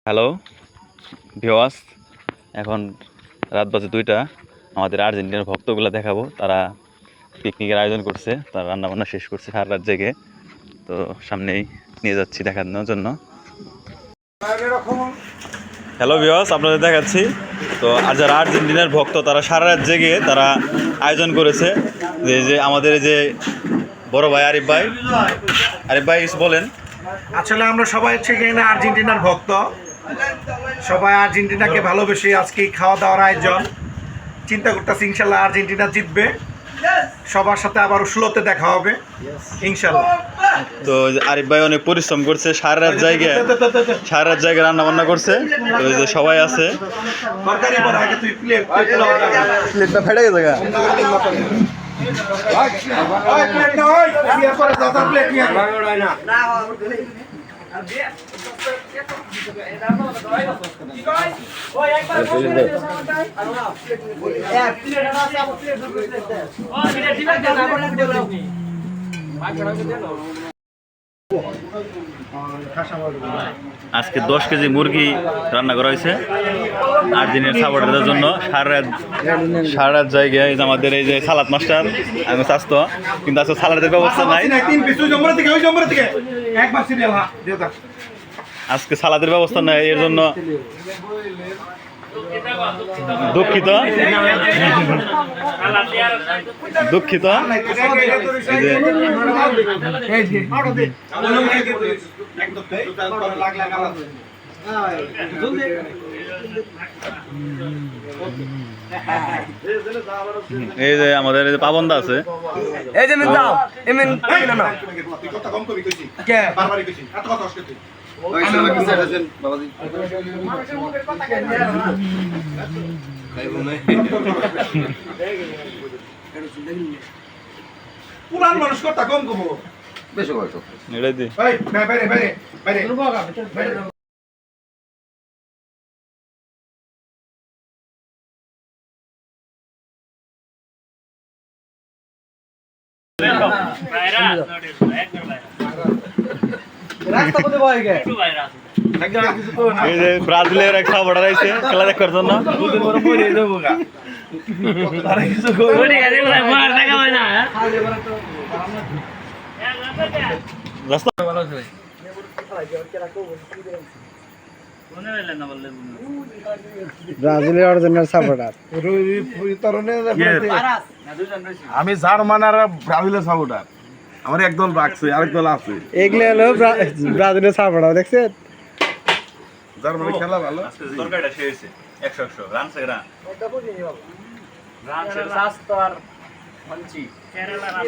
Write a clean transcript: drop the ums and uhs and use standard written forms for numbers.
Hello viewers, এখন রাত বাজে 2টা। আমাদের আর্জেন্টিনার ভক্তগুলো দেখাবো, তারা পিকনিকের আয়োজন করছে, তারা রান্নাবান্না শেষ করছে সারা রাত জেগে। তো সামনেই নিয়ে যাচ্ছি দেখানোর জন্য। হ্যালো ভিউয়ার্স, আপনাদের দেখাচ্ছি। তো আর যারা আর্জেন্টিনার ভক্ত, তারা সারা রাত জেগে তারা আয়োজন করেছে। যে আমাদের যে বড় ভাই আরিফ ভাই বলেন। আসলে আমরা সবাই হচ্ছে কিনা আর্জেন্টিনার ভক্ত, সবাই আর্জেন্টিনাকে ভালোবেসে আজকে খাওয়া দাওয়ার আয়োজন। চিন্তা করতেছি ইনশাল্লাহ আর্জেন্টিনা জিতবে, সবার সাথে আবার 16তে দেখা হবে ইনশাল্লাহ। তো আরিফ ভাই অনেক পরিশ্রম করছে, সারা রাত জায়গায় রান্না বান্না করছে। তো এই যে সবাই আছে। প্লেটটা ফেটে গেছে গা। আজকে 10 কেজি মুরগি রান্না করা হয়েছে আর্জেন্টিনার সাপোর্টারদের জন্য। সারা রাত জায়গায় আমাদের এই যে সালাদ মাস্টার আমি স্বাস্থ্য, কিন্তু আজকে সালাদের ব্যবস্থা নাই। আজকে সালাদের ব্যবস্থা নাই, এর জন্য দুঃখিত। এই যে আমাদের এই যে পাবন্দা আছে, এই যে পুরান মানুষ কথা কম কম বেশি বয়স এটাই দি ব্রাজিলের এক সাপোর্টার আইছে খেলা দেখার জন্য। ব্রাজিলের অরিজিনাল সাপোর্টার আমি জার্মান আর ব্রাজিলের সাপোর্টার। আমার একদল রাখছে, আরেক দল আছে। এগুলো হলো ব্রাজিলের সাপোর্টার, দেখছেন? জার্মানি খেলা ভালো। তরকারিটা শেষ হয়েছে 100 রান সে রান স্বাস্থ্য আর মঞ্চি কেরালা রান